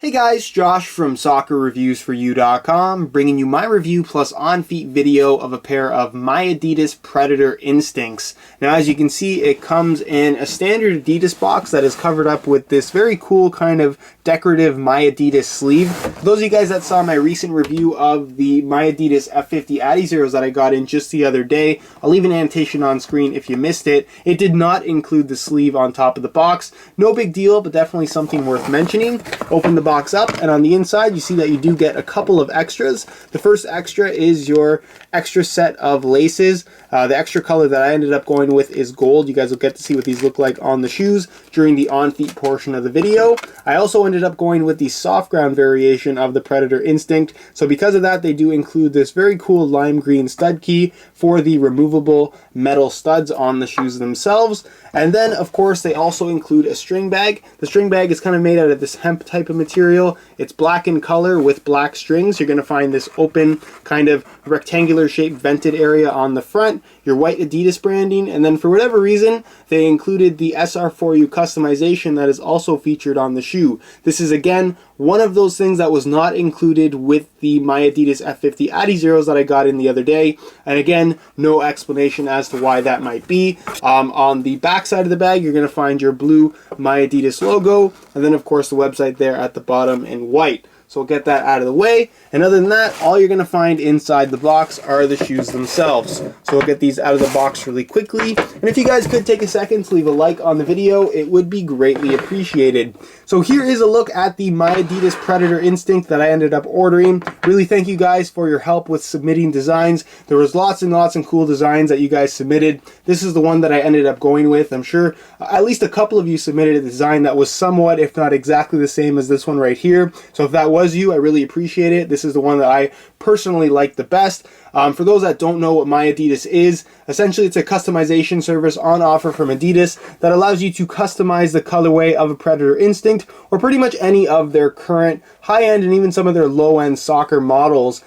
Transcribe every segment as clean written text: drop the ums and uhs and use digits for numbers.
Hey guys, Josh from SoccerReviewsForYou.com, bringing you my review plus on-feet video of a pair of my Adidas Predator Instincts. Now as you can see, it comes in a standard Adidas box that is covered up with this very cool kind of decorative my Adidas sleeve. For those of you guys that saw my recent review of the my Adidas F50 Adizeros that I got in just the other day, I'll leave an annotation on screen if you missed it. It did not include the sleeve on top of the box. No big deal, but definitely something worth mentioning. Open the box up, and on the inside you see that you do get a couple of extras. The first extra is your extra set of laces. The extra color that I ended up going with is gold. You guys will get to see what these look like on the shoes during the on-feet portion of the video. I also ended up going with the soft ground variation of the Predator Instinct. So because of that, they do include this very cool lime green stud key for the removable metal studs on the shoes themselves. And then of course they also include a string bag. The string bag is kind of made out of this hemp type of material. It's black in color with black strings. You're going to find this open kind of rectangular shaped vented area on the front, your white Adidas branding, and then for whatever reason they included the SR4U customization that is also featured on the shoe. This is again one of those things that was not included with the my Adidas F50 Adizeros that I got in the other day, and again no explanation as to why that might be. On the back side of the bag you're going to find your blue my Adidas logo, and then of course the website there at the bottom in white. So we'll get that out of the way, and other than that, all you're going to find inside the box are the shoes themselves. So we'll get these out of the box really quickly, and if you guys could take a second to leave a like on the video, it would be greatly appreciated. So here is a look at the my Adidas Predator Instinct that I ended up ordering. Really thank you guys for your help with submitting designs. There was lots and lots of cool designs that you guys submitted. This is the one that I ended up going with. I'm sure at least a couple of you submitted a design that was somewhat, if not exactly the same as this one right here. So if that was you, I really appreciate it. This is the one that I personally like the best. For those that don't know what my Adidas is, essentially it's a customization service on offer from Adidas that allows you to customize the colorway of a Predator Instinct or pretty much any of their current high-end and even some of their low-end soccer models.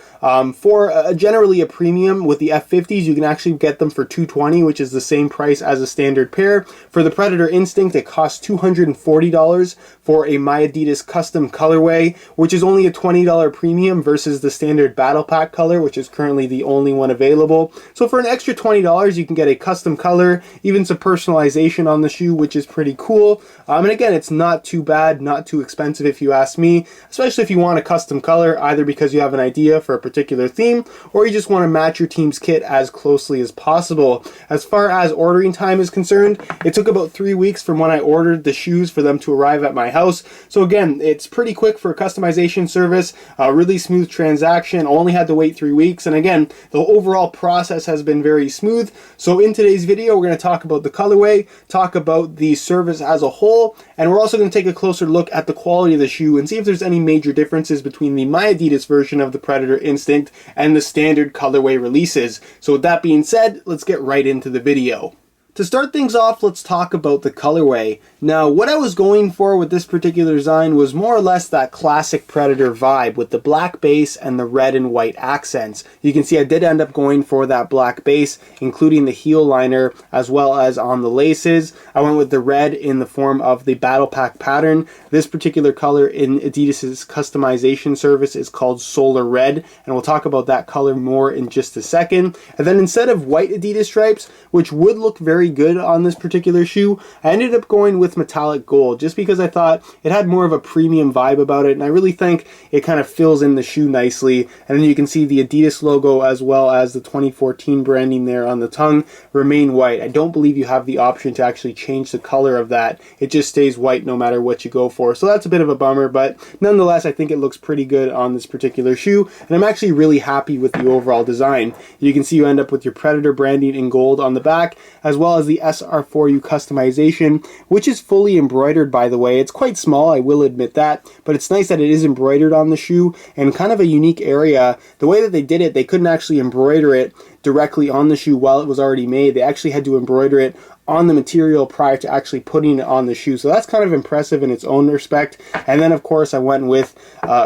For generally a premium with the F50s, you can actually get them for $220, which is the same price as a standard pair. For the Predator Instinct, it costs $240 for a my Adidas custom colorway, which is only a $20 premium versus the standard Battle Pack color, which is currently the only one available. So for an extra $20, you can get a custom color, even some personalization on the shoe, which is pretty cool. And again, it's not too bad, not too expensive if you ask me, especially if you want a custom color, either because you have an idea for a particular theme or you just want to match your team's kit as closely as possible. As far as ordering time is concerned, it took about 3 weeks from when I ordered the shoes for them to arrive at my house. So again, it's pretty quick for a customization service, a really smooth transaction. Only had to wait 3 weeks, and again, the overall process has been very smooth. So in today's video, we're going to talk about the colorway, talk about the service as a whole, and we're also going to take a closer look at the quality of the shoe and see if there's any major differences between the my Adidas version of the Predator Instinct and the standard colorway releases. So with that being said, let's get right into the video. To start things off, let's talk about the colorway. Now, what I was going for with this particular design was more or less that classic Predator vibe with the black base and the red and white accents. You can see I did end up going for that black base, including the heel liner as well as on the laces. I went with the red in the form of the Battle Pack pattern. This particular color in Adidas's customization service is called Solar Red, and we'll talk about that color more in just a second. And then instead of white Adidas stripes, which would look very good on this particular shoe, I ended up going with metallic gold just because I thought it had more of a premium vibe about it, and I really think it kind of fills in the shoe nicely. And then you can see the Adidas logo as well as the 2014 branding there on the tongue remain white. I don't believe you have the option to actually change the color of that. It just stays white no matter what you go for. So that's a bit of a bummer, but nonetheless I think it looks pretty good on this particular shoe, and I'm actually really happy with the overall design. You can see you end up with your Predator branding in gold on the back, as well as the SR4U customization, which is fully embroidered, by the way. It's quite small, I will admit that, but it's nice that it is embroidered on the shoe, and kind of a unique area. The way that they did it, they couldn't actually embroider it directly on the shoe while it was already made. They actually had to embroider it on the material prior to actually putting it on the shoe. So that's kind of impressive in its own respect. And then of course I went with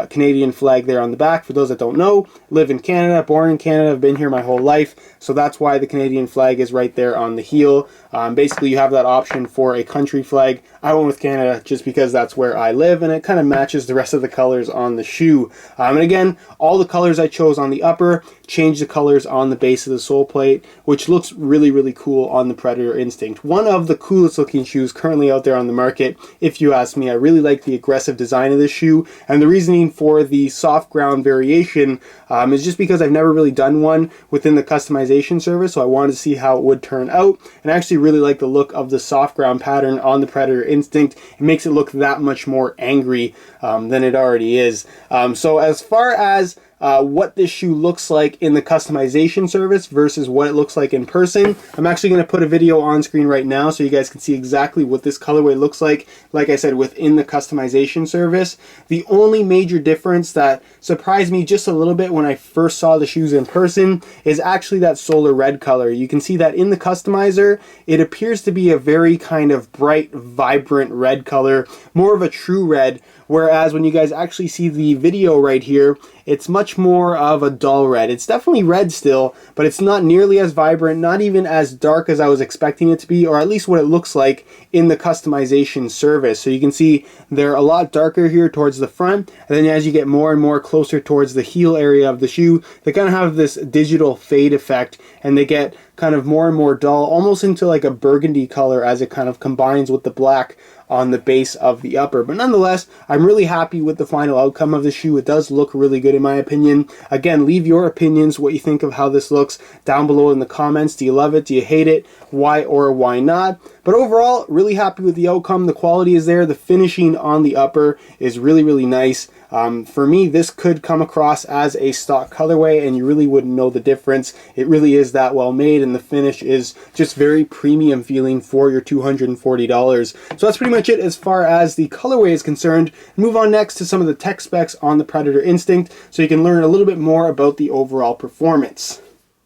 Canadian flag there on the back. For those that don't know, live in Canada, born in Canada, I've been here my whole life. So that's why the Canadian flag is right there on the heel. Basically, you have that option for a country flag. I went with Canada just because that's where I live, and it kind of matches the rest of the colors on the shoe. And again, all the colors I chose on the upper change the colors on the base of the sole plate, which looks really, really cool on the Predator Instinct. One of the coolest looking shoes currently out there on the market, if you ask me. I really like the aggressive design of this shoe, and the reasoning for the soft ground variation is just because I've never really done one within the customization service, so I wanted to see how it would turn out, and I actually really like the look of the soft ground pattern on the Predator Instinct. It makes it look that much more angry than it already is. So as far as what this shoe looks like in the customization service versus what it looks like in person, I'm actually going to put a video on screen right now so you guys can see exactly what this colorway looks like I said, within the customization service. The only major difference that surprised me just a little bit when I first saw the shoes in person is actually that solar red color. You can see that in the customizer, it appears to be a very kind of bright, vibrant red color, more of a true red, whereas when you guys actually see the video right here, it's much more of a dull red. It's definitely red still, but it's not nearly as vibrant, not even as dark as I was expecting it to be, or at least what it looks like in the customization service. So you can see they're a lot darker here towards the front, and then as you get more and more closer towards the heel area of the shoe, they kind of have this digital fade effect, and they get kind of more and more dull, almost into like a burgundy color as it kind of combines with the black on the base of the upper. But nonetheless, I'm really happy with the final outcome of the shoe. It does look really good in my opinion. Again, leave your opinions, what you think of how this looks, down below in the comments. Do you love it? Do you hate it? Why or why not? But overall, really happy with the outcome. The quality is there. The finishing on the upper is really, really nice. For me, this could come across as a stock colorway and you really wouldn't know the difference. It really is that well made, and the finish is just very premium feeling for your $240. So that's pretty much it as far as the colorway is concerned. Move on next to some of the tech specs on the Predator Instinct so you can learn a little bit more about the overall performance.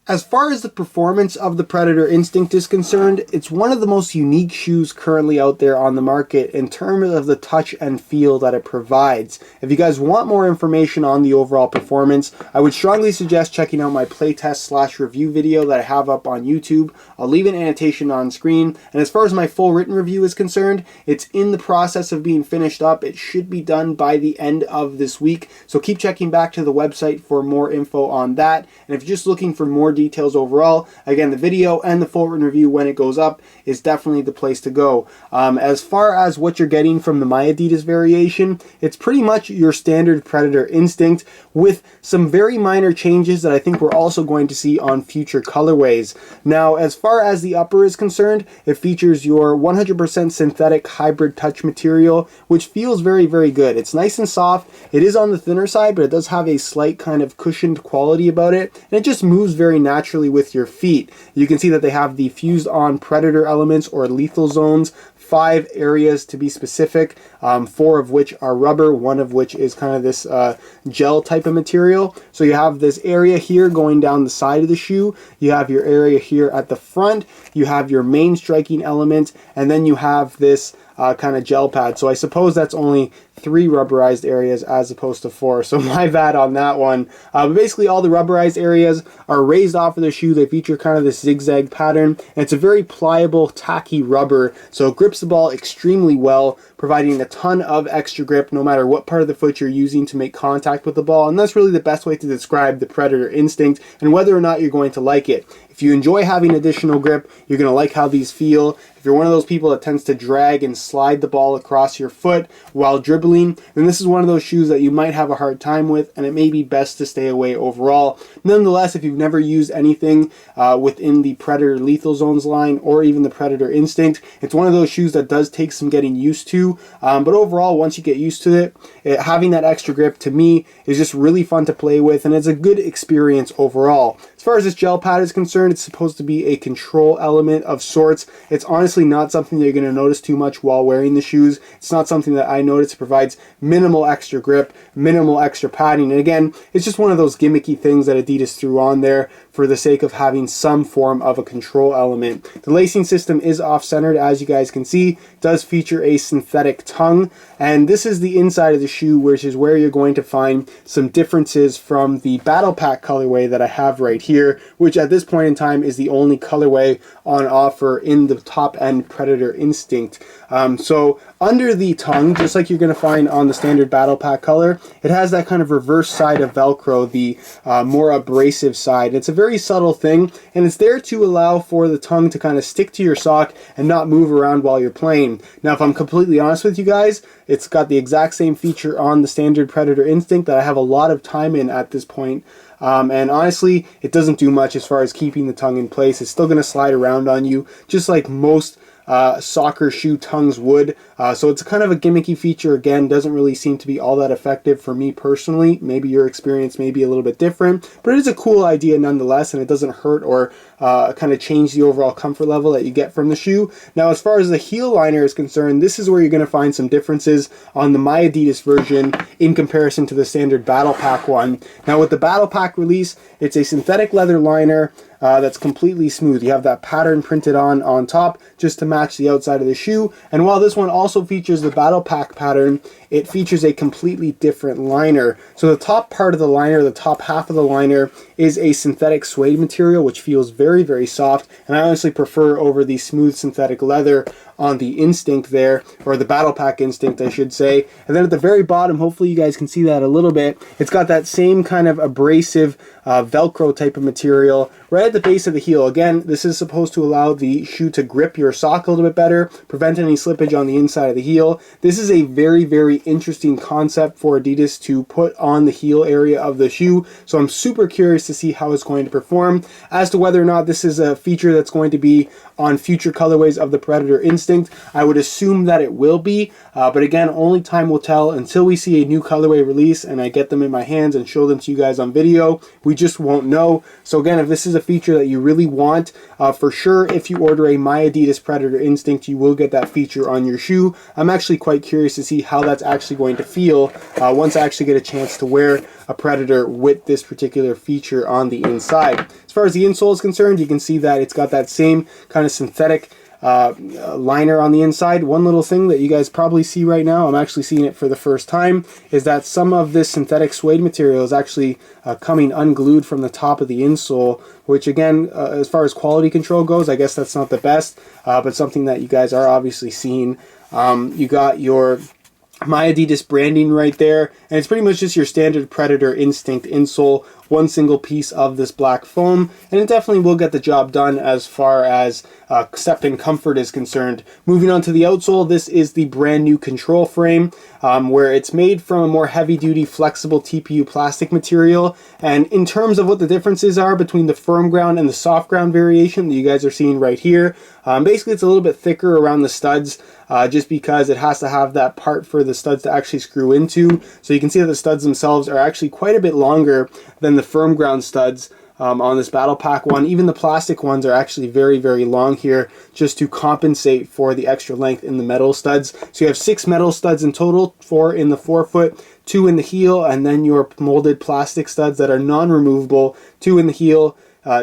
As far as the performance of the Predator Instinct is concerned, it's one of the most unique shoes currently out there on the market in terms of the touch and feel that it provides. If you guys want more information on the overall performance, I would strongly suggest checking out my playtest/review video that I have up on YouTube. I'll leave an annotation on screen. And as far as my full written review is concerned, it's in the process of being finished up. It should be done by the end of this week. So keep checking back to the website for more info on that. And if you're just looking for more details overall, again, the video and the full written review when it goes up is definitely the place to go. As far as what you're getting from the My Adidas variation, it's pretty much your standard Predator Instinct with some very minor changes that I think we're also going to see on future colorways. Now, as far as the upper is concerned, it features your 100% synthetic hybrid touch material, which feels very, very good. It's nice and soft. It is on the thinner side, but it does have a slight kind of cushioned quality about it, and it just moves very naturally with your feet. You can see that they have the fused on Predator elements or lethal zones, 5 areas to be specific, 4 of which are rubber, 1 of which is kind of this gel type of material. So you have this area here going down the side of the shoe, you have your area here at the front, you have your main striking element, and then you have this kind of gel pad. So I suppose that's only 3 rubberized areas as opposed to 4, so my bad on that one. But basically all the rubberized areas are raised off of the shoe. They feature kind of this zigzag pattern, and it's a very pliable, tacky rubber, so it grips the ball extremely well, providing a ton of extra grip no matter what part of the foot you're using to make contact with the ball. And that's really the best way to describe the Predator Instinct and whether or not you're going to like it. If you enjoy having additional grip, you're going to like how these feel. If you're one of those people that tends to drag and slide the ball across your foot while dribbling, then this is one of those shoes that you might have a hard time with, and it may be best to stay away overall. Nonetheless, if you've never used anything within the Predator Lethal Zones line or even the Predator Instinct, it's one of those shoes that does take some getting used to. But overall, once you get used to it, having that extra grip to me is just really fun to play with, and it's a good experience overall. As far as this gel pad is concerned, it's supposed to be a control element of sorts. It's honestly honestly not something that you're going to notice too much while wearing the shoes. It's not something that I notice. It provides minimal extra grip, minimal extra padding, and again, it's just one of those gimmicky things that Adidas threw on there for the sake of having some form of a control element. The lacing system is off-centered, as you guys can see. It does feature a synthetic tongue, and this is the inside of the shoe, which is where you're going to find some differences from the Battle Pack colorway that I have right here, which at this point in time is the only colorway on offer in the top-end Predator Instinct. So under the tongue, just like you're going to find on the standard Battle Pack color, it has that kind of reverse side of Velcro, the more abrasive side. It's a very subtle thing, and it's there to allow for the tongue to kind of stick to your sock and not move around while you're playing. Now, if I'm completely honest with you guys, it's got the exact same feature on the standard Predator Instinct that I have a lot of time in at this point. And honestly, it doesn't do much as far as keeping the tongue in place. It's still going to slide around on you, just like most soccer shoe tongues would. So it's kind of a gimmicky feature. Again, doesn't really seem to be all that effective for me personally. Maybe your experience may be a little bit different, but it is a cool idea nonetheless, and it doesn't hurt or kind of change the overall comfort level that you get from the shoe. Now, as far as the heel liner is concerned, this is where you're going to find some differences on the My Adidas version in comparison to the standard Battle Pack one. Now, with the Battle Pack release, it's a synthetic leather liner that's completely smooth. You have that pattern printed on top just to match the outside of the shoe. And while this one also features the Battle Pack pattern, it features a completely different liner. So the top part of the liner, the top half of the liner, is a synthetic suede material, which feels very, very soft. And I honestly prefer over the smooth synthetic leather on the Instinct there, or the Battle Pack Instinct, I should say. And then at the very bottom, hopefully you guys can see that a little bit, it's got that same kind of abrasive Velcro type of material right at the base of the heel. Again, this is supposed to allow the shoe to grip your sock a little bit better, prevent any slippage on the inside of the heel. This is a very, very interesting concept for Adidas to put on the heel area of the shoe, so I'm super curious to see how it's going to perform. As to whether or not this is a feature that's going to be on future colorways of the Predator Instinct, I would assume that it will be, but again, only time will tell. Until we see a new colorway release and I get them in my hands and show them to you guys on video, we just won't know. So again, if this is a feature that you really want, for sure, if you order a My Adidas Predator Instinct, you will get that feature on your shoe. I'm actually quite curious to see how that's actually going to feel once I actually get a chance to wear a Predator with this particular feature on the inside. As far as the insole is concerned, you can see that it's got that same kind of synthetic liner on the inside. One little thing that you guys probably see right now, I'm actually seeing it for the first time, is that some of this synthetic suede material is actually coming unglued from the top of the insole, which again, as far as quality control goes, I guess that's not the best, but something that you guys are obviously seeing. You got your My Adidas branding right there, and it's pretty much just your standard Predator Instinct insole, one single piece of this black foam, and it definitely will get the job done as far as step and comfort is concerned. Moving on to the outsole, this is the brand new control frame, where it's made from a more heavy-duty flexible TPU plastic material. And in terms of what the differences are between the firm ground and the soft ground variation that you guys are seeing right here, basically it's a little bit thicker around the studs, just because it has to have that part for the studs to actually screw into. So you can see that the studs themselves are actually quite a bit longer than the firm ground studs on this Battle Pack one. Even the plastic ones are actually very, very long here, just to compensate for the extra length in the metal studs. So you have 6 metal studs in total, 4 in the forefoot, 2 in the heel, and then your molded plastic studs that are non-removable, 2 in the heel,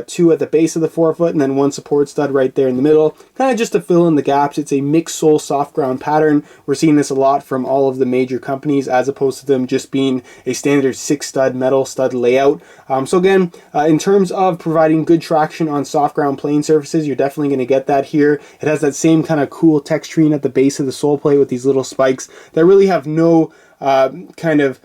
2 at the base of the forefoot, and then 1 support stud right there in the middle, kind of just to fill in the gaps. It's a mixed sole soft ground pattern. We're seeing this a lot from all of the major companies, as opposed to them just being a standard 6 stud metal stud layout. So again, in terms of providing good traction on soft ground playing surfaces, you're definitely going to get that here. It has that same kind of cool texturing at the base of the sole plate with these little spikes that really have no kind of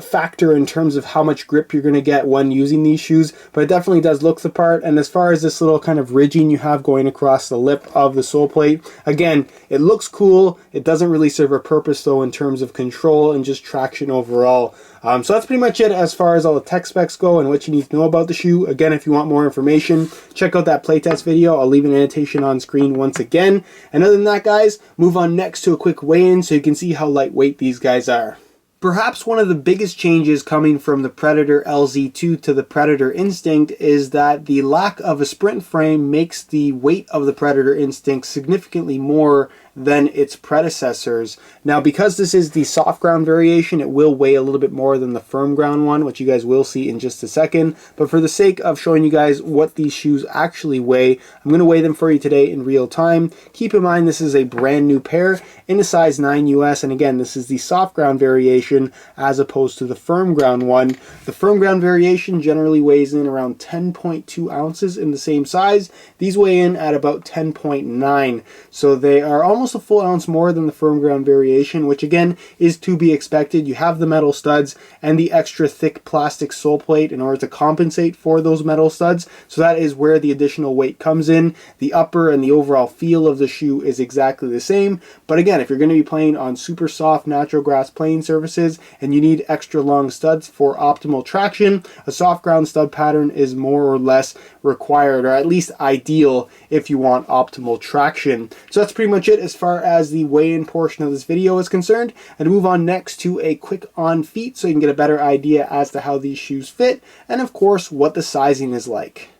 factor in terms of how much grip you're going to get when using these shoes, but it definitely does look the part. And as far as this little kind of ridging you have going across the lip of the sole plate, again, it looks cool. It doesn't really serve a purpose though in terms of control and just traction overall. So that's pretty much it as far as all the tech specs go and what you need to know about the shoe. Again, if you want more information, check out that playtest video. I'll leave an annotation on screen once again. And other than that, guys, move on next to a quick weigh-in so you can see how lightweight these guys are. Perhaps one of the biggest changes coming from the Predator LZ2 to the Predator Instinct is that the lack of a sprint frame makes the weight of the Predator Instinct significantly more than its predecessors. Now, because this is the soft ground variation, it will weigh a little bit more than the firm ground one, which you guys will see in just a second. But for the sake of showing you guys what these shoes actually weigh, I'm going to weigh them for you today in real time. Keep in mind, this is a brand new pair in a size 9 US, and again, this is the soft ground variation as opposed to the firm ground one. The firm ground variation generally weighs in around 10.2 ounces in the same size. These weigh in at about 10.9, so they are almost a full ounce more than the firm ground variation, which again is to be expected. You have the metal studs and the extra thick plastic sole plate in order to compensate for those metal studs, so that is where the additional weight comes in. The upper and the overall feel of the shoe is exactly the same, but again, if you're going to be playing on super soft natural grass playing surfaces and you need extra long studs for optimal traction, a soft ground stud pattern is more or less required, or at least ideal if you want optimal traction. So that's pretty much it as far as the weigh-in portion of this video is concerned. And move on next to a quick on feet so you can get a better idea as to how these shoes fit, and of course what the sizing is like.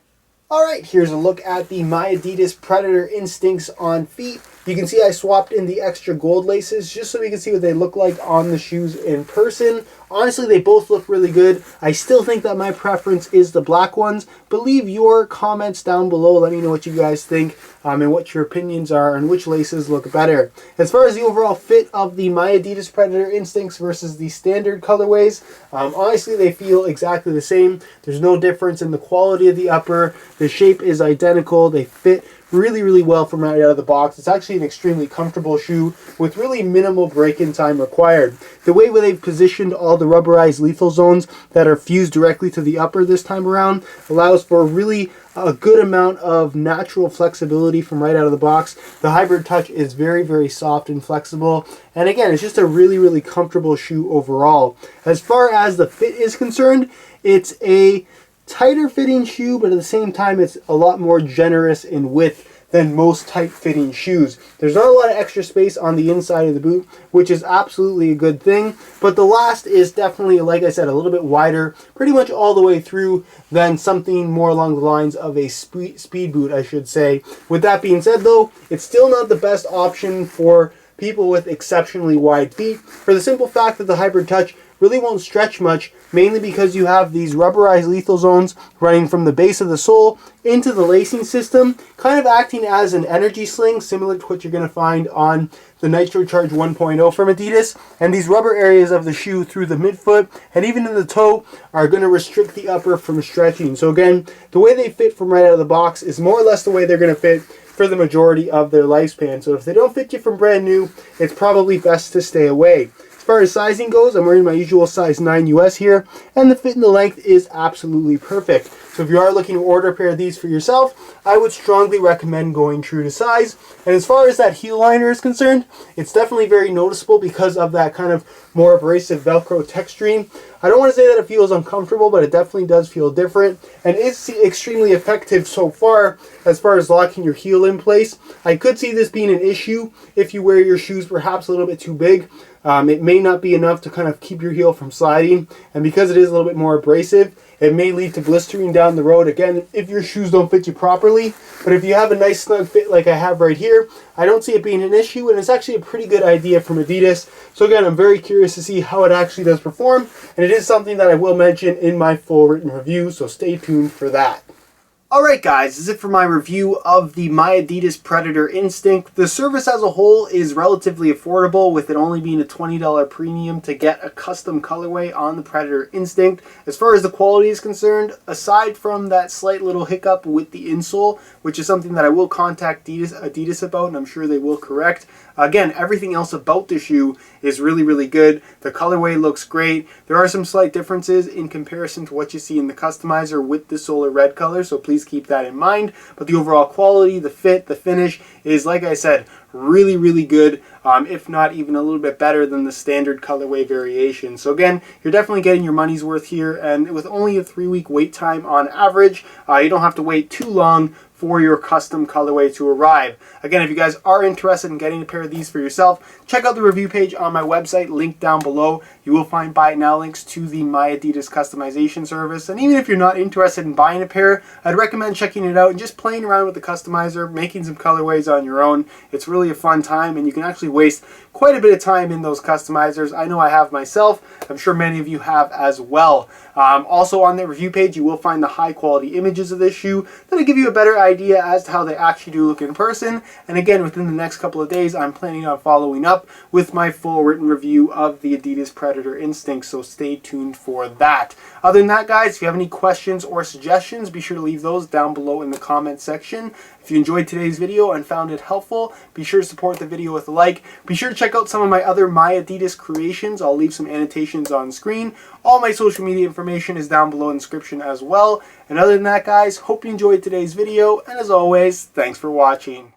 Alright, here's a look at the My Adidas Predator Instincts on feet. You can see I swapped in the extra gold laces just so we can see what they look like on the shoes in person. Honestly, they both look really good. I still think that my preference is the black ones, but leave your comments down below. Let me know what you guys think and what your opinions are and which laces look better. As far as the overall fit of the My Adidas Predator Instincts versus the standard colorways, honestly, they feel exactly the same. There's no difference in the quality of the upper. The shape is identical. They fit really well from right out of the box. It's actually an extremely comfortable shoe with really minimal break-in time required. The way where they've positioned all the rubberized lethal zones that are fused directly to the upper this time around allows for really a good amount of natural flexibility from right out of the box. The hybrid touch is very soft and flexible, and again, it's just a really comfortable shoe overall. As far as the fit is concerned, it's a tighter fitting shoe, but at the same time it's a lot more generous in width than most tight fitting shoes. There's not a lot of extra space on the inside of the boot, which is absolutely a good thing, but the last is definitely, like I said, a little bit wider pretty much all the way through than something more along the lines of a speed boot, I should say. With that being said though, it's still not the best option for people with exceptionally wide feet, for the simple fact that the hybrid touch really won't stretch much, mainly because you have these rubberized lethal zones running from the base of the sole into the lacing system, kind of acting as an energy sling, similar to what you're going to find on the Nitro Charge 1.0 from Adidas. And these rubber areas of the shoe through the midfoot and even in the toe are going to restrict the upper from stretching. So again, the way they fit from right out of the box is more or less the way they're going to fit for the majority of their lifespan. So if they don't fit you from brand new, it's probably best to stay away. As far as sizing goes, I'm wearing my usual size 9 US here, and the fit and the length is absolutely perfect. So if you are looking to order a pair of these for yourself, I would strongly recommend going true to size. And as far as that heel liner is concerned, it's definitely very noticeable because of that kind of more abrasive Velcro texturing. I don't want to say that it feels uncomfortable, but it definitely does feel different, and it's extremely effective so far as locking your heel in place. I could see this being an issue if you wear your shoes perhaps a little bit too big. It may not be enough to kind of keep your heel from sliding, and because it is a little bit more abrasive, it may lead to blistering down the road, again, if your shoes don't fit you properly. But if you have a nice snug fit like I have right here, I don't see it being an issue, and it's actually a pretty good idea from Adidas. So again, I'm very curious to see how it actually does perform, and it is something that I will mention in my full written review, so stay tuned for that. Alright guys, this is it for my review of the My Adidas Predator Instinct. The service as a whole is relatively affordable, with it only being a $20 premium to get a custom colorway on the Predator Instinct. As far as the quality is concerned, aside from that slight little hiccup with the insole, which is something that I will contact Adidas about, and I'm sure they will correct, again, everything else about the shoe is really good. The colorway looks great. There are some slight differences in comparison to what you see in the customizer with the solar red color, so please keep that in mind. But the overall quality, the fit, the finish is, like I said, really, really good, if not even a little bit better than the standard colorway variation. So again, you're definitely getting your money's worth here, and with only a 3-week wait time on average, you don't have to wait too long for your custom colorway to arrive. Again, if you guys are interested in getting a pair of these for yourself, check out the review page on my website, linked down below. You will find buy it now links to the My Adidas customization service. And even if you're not interested in buying a pair, I'd recommend checking it out and just playing around with the customizer, making some colorways on your own. It's really a fun time, and you can actually waste quite a bit of time in those customizers. I know I have myself. I'm sure many of you have as well. Also on the review page, you will find the high quality images of this shoe that'll give you a better idea as to how they actually do look in person. And again, within the next couple of days, I'm planning on following up with my full written review of the Adidas Predator Instinct, so stay tuned for that. Other than that, guys, if you have any questions or suggestions, be sure to leave those down below in the comment section. If you enjoyed today's video and found it helpful, be sure to support the video with a like. Be sure to check out some of my other My Adidas creations. I'll leave some annotations on screen. All my social media information is down below in the description as well. And other than that, guys, hope you enjoyed today's video. And as always, thanks for watching.